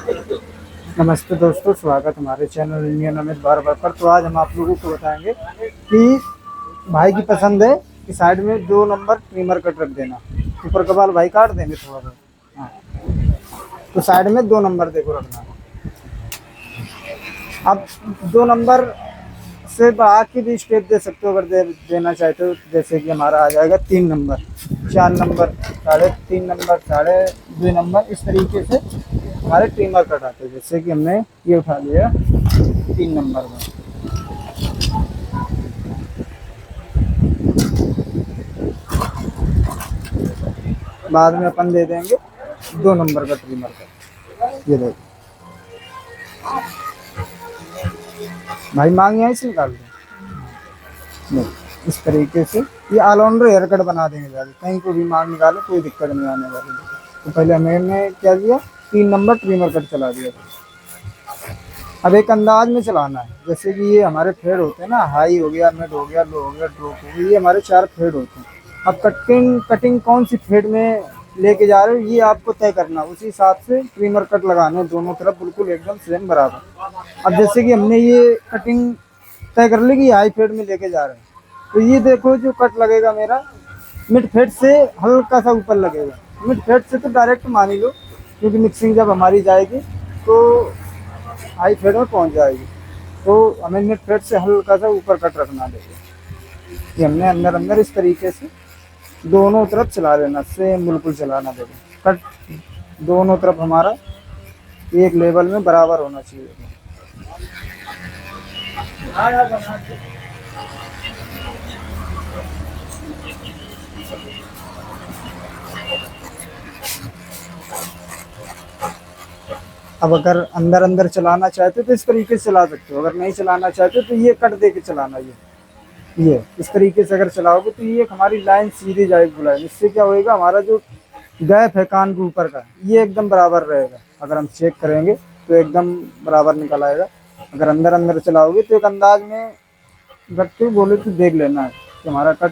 नमस्ते दोस्तों, स्वागत हमारे चैनल इंडियन अमित बार्बर पर। तो आज हम आप लोगों को बताएंगे कि भाई की पसंद है कि साइड में 2 नंबर ट्रिमर कट रख देना। ऊपर का बाल भाई काट देंगे थोड़ा बहुत। हाँ, तो साइड में 2 नंबर देखो रखना। अब 2 नंबर से बाकी भी स्टेप दे सकते हो अगर देना चाहते हो। जैसे कि हमारा आ जाएगा 3 नंबर, 4 नंबर, 3.5 नंबर, 2.5 नंबर, इस तरीके से हमारे ट्रिमर कट आते हैं। जैसे कि हमने ये उठा लिया 3 नंबर में। बाद में अपन दे देंगे 2 नंबर का ट्रिमर का। ये देखो भाई, मांग यहाँ से निकाल दो। इस तरीके से ये ऑलराउंडर हेयर कट बना देंगे। ज़्यादा कहीं को भी मांग निकालो, कोई दिक्कत नहीं आने वाली। तो पहले मैंने क्या किया, 3 नंबर ट्रिमर कट चला दिया। अब एक अंदाज में चलाना है। जैसे कि ये हमारे फेड होते हैं ना, हाई हो गया, मिड हो गया, लो हो गया, ड्रॉप हो गया, ये हमारे 4 फेड होते हैं। अब कटिंग कौन सी फेड में लेके जा रहे हो ये आपको तय करना। उसी हिसाब से ट्रिमर कट लगाने दोनों तरफ बिल्कुल एकदम सेम बराबर। अब जैसे कि हमने ये कटिंग तय कर ली कि हाई फेड में लेके जा रहे हैं, तो ये देखो जो कट लगेगा मेरा मिड फेड से हल्का सा ऊपर लगेगा। मिड फेड से तो डायरेक्ट मान ही लो, क्योंकि मिक्सिंग जब हमारी जाएगी तो हाई फेड में पहुंच जाएगी। तो हमें मिड फेड से हल्का सा ऊपर कट रखना देगा। कि हमने अंदर अंदर इस तरीके से दोनों तरफ चला लेना, सेम बिल्कुल चलाना देगा। कट दोनों तरफ हमारा एक लेवल में बराबर होना चाहिए। अब अगर अंदर अंदर चलाना चाहते हो तो इस तरीके से चला सकते हो। अगर नहीं चलाना चाहते तो ये कट दे के चलाना। ये इस तरीके से अगर चलाओगे तो ये हमारी लाइन सीधी जाएगी बुलाएगी। इससे क्या होएगा, हमारा जो गैप है कान के ऊपर का ये एकदम बराबर रहेगा। अगर हम चेक करेंगे तो एकदम बराबर निकल आएगा। अगर अंदर अंदर चलाओगे तो एक अंदाज में रखते बोले तो देख लेना है कि हमारा कट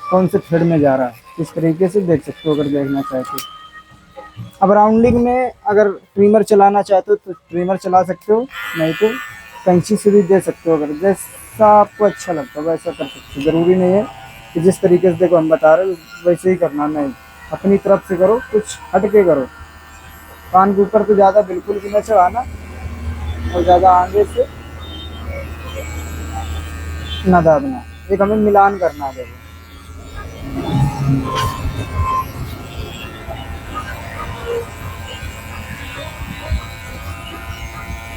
कौन से फेड में जा रहा है। इस तरीके से देख सकते हो अगर देखना चाहते हो। अब राउंडिंग में अगर ट्रिमर चलाना चाहते हो तो ट्रिमर चला सकते हो, नहीं तो कैंची से भी दे सकते हो। अगर जैसा आपको अच्छा लगता है वैसा कर सकते हो। ज़रूरी नहीं है कि जिस तरीके से देखो हम बता रहे हो वैसे ही करना, नहीं, अपनी तरफ से करो, कुछ हट के करो। कान के ऊपर तो ज़्यादा बिल्कुल भी न चढ़ाना और ज़्यादा आगे से न दाबना। एक हमें मिलान करना है। देखो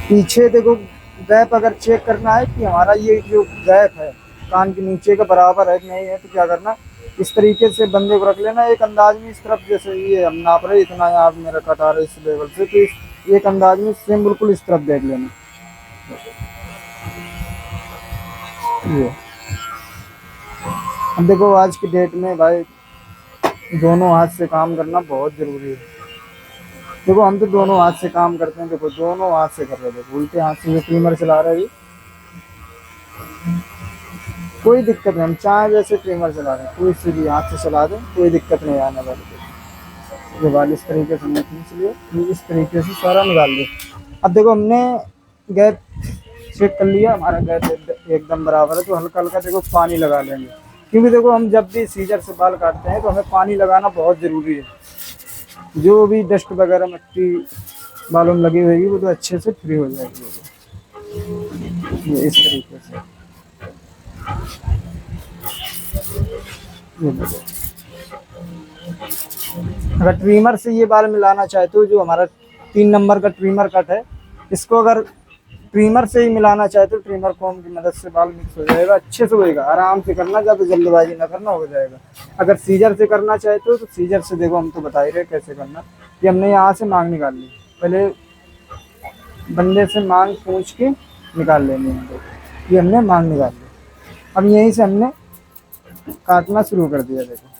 पीछे देखो गैप अगर चेक करना है कि हमारा ये जो गैप है कान के नीचे का बराबर है कि नहीं है, तो क्या करना, इस तरीके से बंदे को रख लेना एक अंदाज में। इस तरफ जैसे ये हम नाप रहे इतना यहाँ मेरा कट आ रहा है इस लेवल से, तो इस एक अंदाज में सेम बिल्कुल इस तरफ देख लेना। ये अब देखो आज की डेट में भाई दोनों हाथ से काम करना बहुत ज़रूरी है। देखो हम तो दोनों हाथ से काम करते हैं। देखो दोनों हाथ से कर रहे थे, उल्टे हाथ से ये ट्रिमर चला रहे हैं, कोई दिक्कत नहीं। हम चाहे जैसे ट्रिमर चला रहे हैं, कोई से भी हाथ से चला दें, कोई दिक्कत नहीं आने वाली। ये बाल इस तरीके से खींच लिए, ये इस तरीके से सारा निकाल लिया। अब देखो हमने गैप चेक कर लिया, हमारा गैप एकदम बराबर है। तो हल्का हल्का देखो पानी लगा लेंगे, क्योंकि देखो हम जब भी सीजर से बाल काटते हैं तो हमें पानी लगाना बहुत ज़रूरी है। जो भी डस्ट वगैरह मिट्टी बालों में लगी हुई वो तो अच्छे से फ्री हो जाएगी। ये इस तरीके से ये देखो। अगर ट्रिमर से ये बाल मिलाना चाहते हो, जो हमारा 3 नंबर का ट्रिमर कट है, इसको अगर ट्रिमर से ही मिलाना चाहते हो, ट्रिमर कॉम की मदद से बाल मिक्स हो जाएगा, अच्छे से होएगा। आराम से करना, ज़्यादा जल्दबाजी ना करना, हो जाएगा। अगर सीजर से करना चाहते हो तो सीजर से देखो हम तो बता ही रहे कैसे करना। कि हमने यहाँ से मांग निकाल ली, पहले बंदे से मांग पूछ के निकाल लेनी है। ये हमने मांग निकाल ली। अब यहीं से हमने काटना शुरू कर दिया। देखो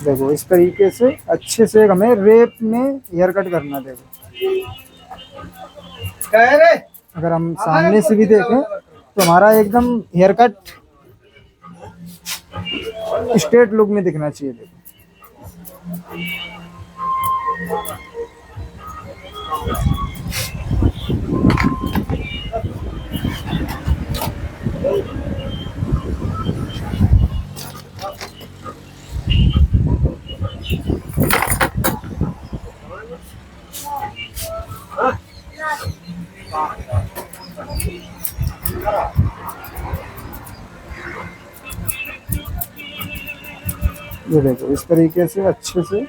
देखो इस तरीके से अच्छे से हमें रेप में हेयर कट करना। देखो अगर हम सामने से भी देखें तो हमारा एकदम हेयर कट स्ट्रेट लुक में दिखना चाहिए। देखो ये देखो इस तरीके से अच्छे से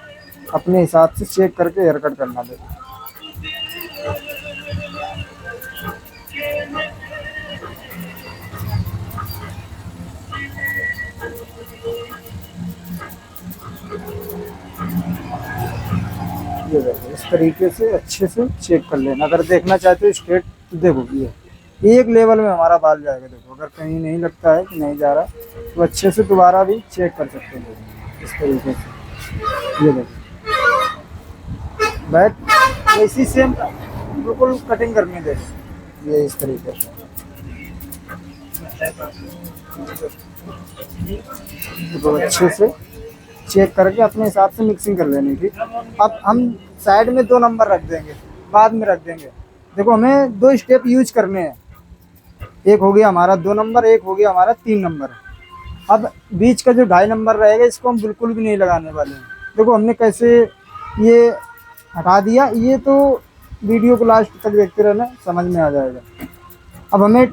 अपने हिसाब से चेक करके हेयर कट करना। देखो ये देखो इस तरीके से अच्छे से चेक कर लेना। अगर देखना चाहते हो स्ट्रेट तो देखो ये एक लेवल में हमारा बाल जाएगा। देखो अगर कहीं नहीं लगता है कि नहीं जा रहा तो अच्छे से दोबारा भी चेक कर सकते हो इस तरीके से। ये देखो बैक इसी सेम बिल्कुल कटिंग करनी। देखो ये इस तरीके से तो अच्छे से चेक करके अपने हिसाब से मिक्सिंग कर लेनी थी। अब हम साइड में 2 नंबर रख देंगे, बाद में रख देंगे। देखो हमें 2 स्टेप यूज करने हैं। एक हो गया हमारा 2 नंबर, एक हो गया हमारा 3 नंबर। अब बीच का जो 2.5 नंबर रहेगा इसको हम बिल्कुल भी नहीं लगाने वाले हैं। देखो हमने कैसे ये हटा दिया। ये तो वीडियो को लास्ट तक देखते रहना, समझ में आ जाएगा। अब हमें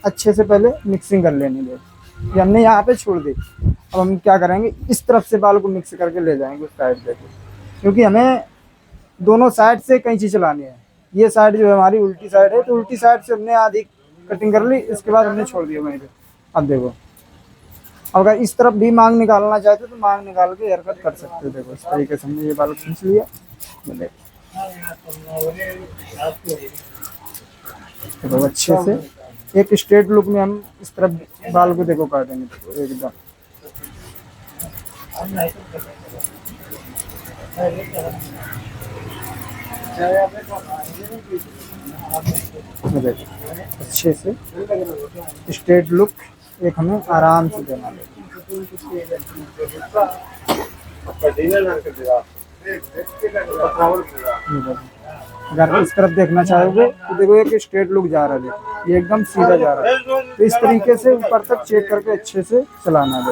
अच्छे से पहले मिक्सिंग कर लेनी है। ये हमने यहाँ पे छोड़ दी। अब हम क्या करेंगे, इस तरफ से बाल को मिक्स करके ले जाएंगे उस साइड पे, क्योंकि हमें दोनों साइड से कैंची चलानी है। ये साइड जो है हमारी उल्टी साइड है, तो उल्टी साइड से हमने आधी कटिंग कर ली, इसके बाद हमने छोड़ दिया वहीं पे। अब देखो अगर इस तरफ भी मांग निकालना चाहते हो तो मांग निकाल के हेयर कट कर सकते हो। देखो इस तरीके से हमने ये बाल खींच लिया। देखो अच्छे से एक स्ट्रेट लुक में हम इस तरफ बाल को देखो काटेंगे। देखो एकदम अच्छे से स्ट्रेट लुक एक हमें आराम से देना है। अगर इस तरफ देखना चाहोगे तो देखो एक स्ट्रेट लुक जा रहा है, ये एकदम सीधा जा रहा है। तो इस तरीके से ऊपर तक चेक करके अच्छे से चलाना है।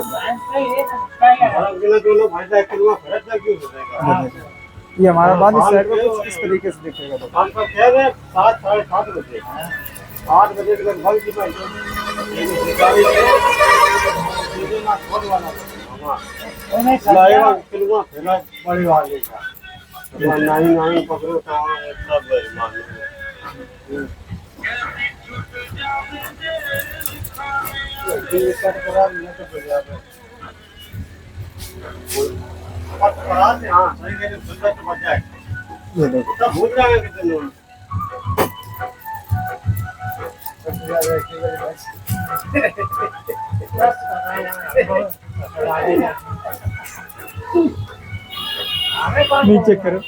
ये हमारा बाल इस साइड में कुछ इस तरीके से दिखेगा। ये देखो नीचे करो।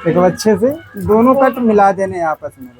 देखो अच्छे से दोनों कट मिला देने आपस में।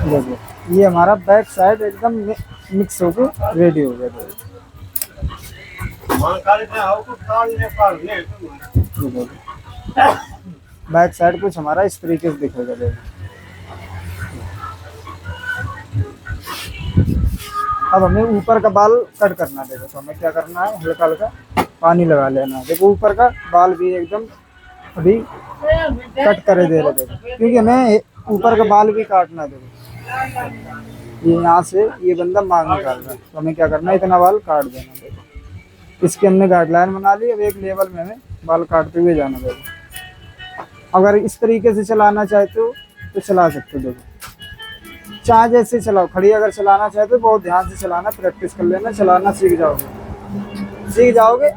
देखो ये हमारा बैक साइड एकदम मिक्स होकर रेडी हो गया। बैक साइड कुछ हमारा इस तरीके से दिखेगा। देखो अब हमें ऊपर का बाल कट करना। देखो तो हमें क्या करना है, हल्का हल्का पानी लगा लेना। देखो ऊपर का बाल भी एकदम अभी कट करे दे रहे। देखो क्योंकि हमें ऊपर का बाल भी काटना है। देखो ये यहाँ से ये बंदा मांग निकाल रहा है, तो हमें क्या करना है, इतना बाल काट देना। देखो इसकी हमने गाइडलाइन बना ली। अब एक लेवल में हमें बाल काटते हुए जाना। देखो अगर इस तरीके से चलाना चाहते हो तो चला सकते हो। देखो चाहे जैसे चलाओ, खड़ी अगर चलाना चाहे तो बहुत ध्यान से चलाना, प्रैक्टिस कर लेना, चलाना सीख जाओगे, सीख जाओगे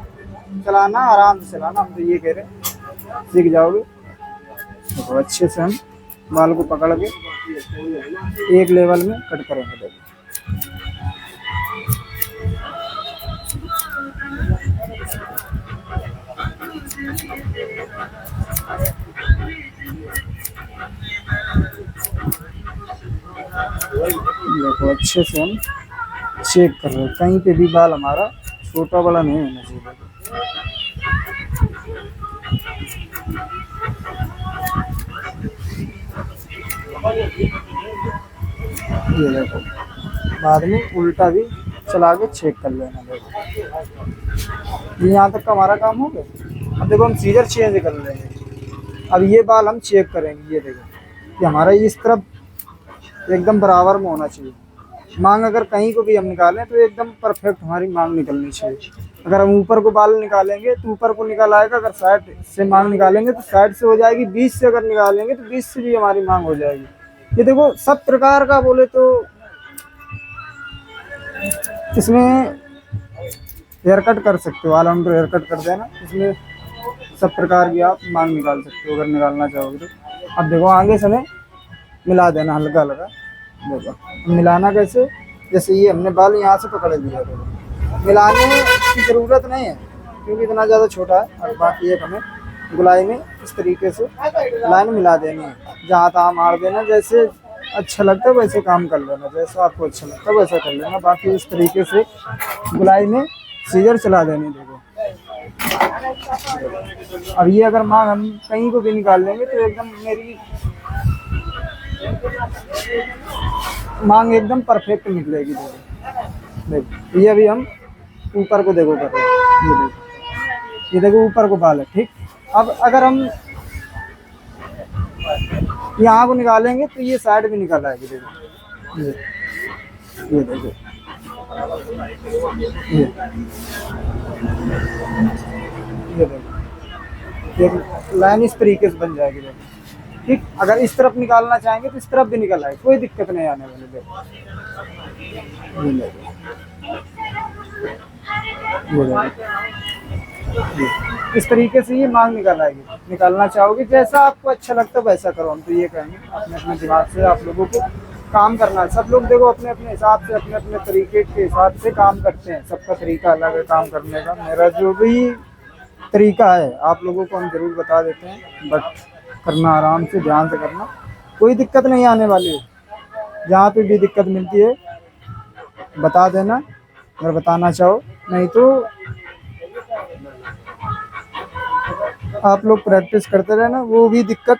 चलाना, आराम से चलाना, हम तो ये कह रहे हैं सीख जाओगे। तो अच्छे से हम बाल को पकड़ के एक लेवल में कट करेंगे। देखो देखो अच्छे से हम चेक कर रहे हैं, कहीं पे भी बाल हमारा छोटा बड़ा नहीं होना चाहिए। ये देखो बाद में उल्टा भी चला के चेक कर लेना। देखो यहाँ तक का हमारा काम हो गया। अब देखो हम सीजर चेंज कर लेंगे। अब ये बाल हम चेक करेंगे। ये देखो कि हमारा इस तरफ एकदम बराबर में होना चाहिए। मांग अगर कहीं को भी हम निकालें तो एकदम परफेक्ट हमारी मांग निकलनी चाहिए। अगर हम ऊपर को बाल निकालेंगे तो ऊपर को निकल आएगा, अगर साइड से मांग निकालेंगे तो साइड से हो जाएगी, बीच से अगर निकालेंगे तो बीच से भी हमारी मांग हो जाएगी। ये देखो सब प्रकार का बोले तो इसमें हेयर कट कर सकते हो, ऑलराउंडर हेयर कट कर देना, इसमें सब प्रकार की आप मांग निकाल सकते हो अगर निकालना चाहोगे तो। अब देखो आगे समय मिला देना हल्का हल्का। देखो मिलाना कैसे, जैसे ये हमने बाल यहाँ से पकड़ लिया, देखो मिलाने की ज़रूरत नहीं है क्योंकि इतना ज़्यादा छोटा है। और बाकी एक हमें गुलाई में इस तरीके से लाइन मिला देनी है, जहाँ तहाँ मार देना, जैसे अच्छा लगता है वैसे काम कर लेना, जैसा आपको अच्छा लगता है वैसा कर लेना। बाकी इस तरीके से गुलाई में सीजर चला देनी। देखो अब ये अगर मांग हम कहीं को भी निकाल लेंगे तो एकदम मेरी मांग एकदम परफेक्ट निकलेगी। देखो ये अभी हम ऊपर को देखो कर रहे हैं। ये देखो ऊपर को बाल है, ठीक। अब अगर हम यहाँ को निकालेंगे तो ये साइड भी निकल आएगी। देखो ये देखो ये देखो एक लाइन इस तरीके से बन जाएगी। देखो ठीक। अगर इस तरफ निकालना चाहेंगे तो इस तरफ भी निकल आएगी, कोई दिक्कत नहीं आने वाली। देखो इस तरीके से ये मांग निकल आएगी। निकालना चाहोगे जैसा आपको अच्छा लगता है वैसा करो। हम तो ये कहेंगे अपने अपने दिमाग से आप लोगों को काम करना है। सब लोग देखो अपने अपने हिसाब से, अपने अपने तरीके के हिसाब से काम करते हैं। सबका तरीका अलग है काम करने का। मेरा जो भी तरीका है आप लोगों को हम जरूर बता देते हैं, बट करना आराम से, ध्यान से करना, कोई दिक्कत नहीं आने वाली है। जहाँ पे भी दिक्कत मिलती है बता देना अगर बताना चाहो, नहीं तो आप लोग प्रैक्टिस करते रहना। वो भी दिक्कत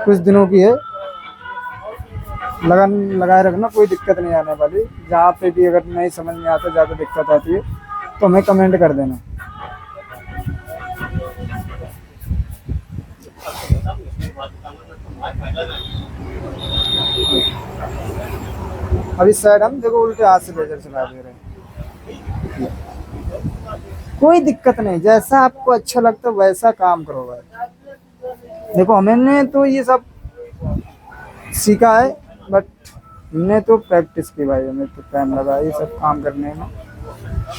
कुछ दिनों की है, लगन लगाए रखना, कोई दिक्कत नहीं आने वाली। जहाँ पे भी अगर नहीं समझ में आता, ज़्यादा दिक्कत आती है तो हमें कमेंट कर देना। अब इस साइड हम देखो उल्टे हाथ से लेजर चला दे रहे हैं। कोई दिक्कत नहीं, जैसा आपको अच्छा लगता है वैसा काम करो भाई। देखो हमने तो ये सब सीखा है, बट हमने तो प्रैक्टिस की भाई, हमें तो टाइम लगा ये सब काम करने में।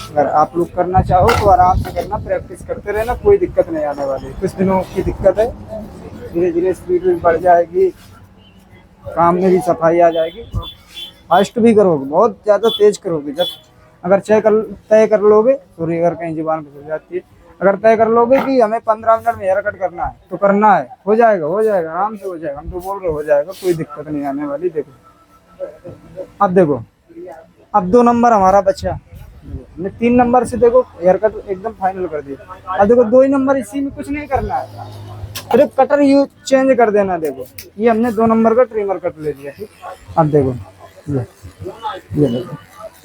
अगर आप लोग करना चाहो तो आराम से करना, प्रैक्टिस करते रहना, कोई दिक्कत नहीं आने वाली। कुछ दिनों की दिक्कत है, धीरे धीरे स्पीड भी बढ़ जाएगी, काम में भी सफाई आ जाएगी। फास्ट भी करोगे, बहुत ज़्यादा तेज करोगे। जब अगर तय कर लोगे, सॉरी अगर कहीं जुबान फिसल जाती है, अगर तय कर लोगे कि हमें 15 मिनट में हेयर कट करना है तो करना है, हो जाएगा आराम से हो जाएगा। हम तो बोल रहे हो जाएगा, कोई दिक्कत नहीं आने वाली। देखो अब देखो, अब 2 नंबर हमारा बचा, हमने 3 नंबर से देखो हेयर कट एकदम फाइनल कर दिया। अब देखो 2 ही नंबर, इसी में कुछ नहीं करना है, सिर्फ कटर यूज चेंज कर देना। देखो ये हमने 2 नंबर का ट्रिमर कट ले लिया, ठीक। अब देखो ये देखो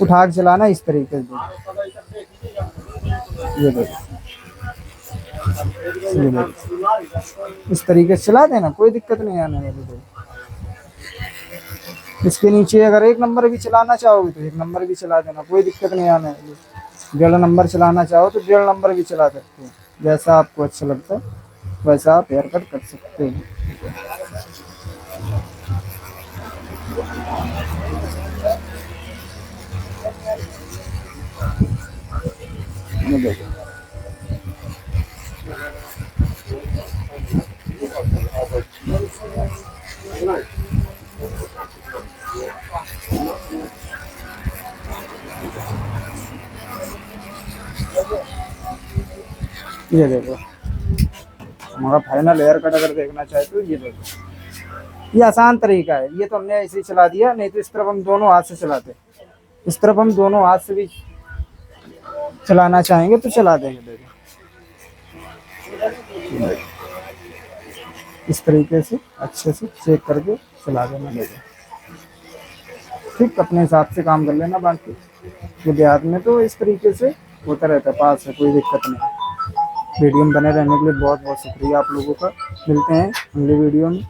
उठा के चलाना इस तरीके से। ये देखो इस तरीके से चला देना, कोई दिक्कत नहीं आने वाली। देखो इसके नीचे अगर 1 नंबर भी चलाना चाहोगे तो 1 नंबर भी चला देना, कोई दिक्कत नहीं आने वाली। 1.5 नंबर चलाना चाहो तो 1.5 नंबर भी चला सकते हो, जैसा आपको अच्छा लगता है वैसा आप हेयर कट कर सकते हो। ये देखो, ये देखो हमारा फाइनल हेयर कट अगर देखना चाहे तो ये देखो, ये आसान तरीका है। ये तो हमने ऐसे ही चला दिया, नहीं तो इस तरफ हम दोनों हाथ से चलाते, इस तरफ हम दोनों हाथ से भी चलाना चाहेंगे तो चला देंगे। देखो इस तरीके से अच्छे से चेक करके चला देना। देखो ठीक, अपने हिसाब से काम कर लेना। बाकी ये देहात में तो इस तरीके से होता रहता है, पास है, कोई दिक्कत नहीं। वीडियो में बने रहने के लिए बहुत बहुत शुक्रिया आप लोगों का। मिलते हैं अगली वीडियो में।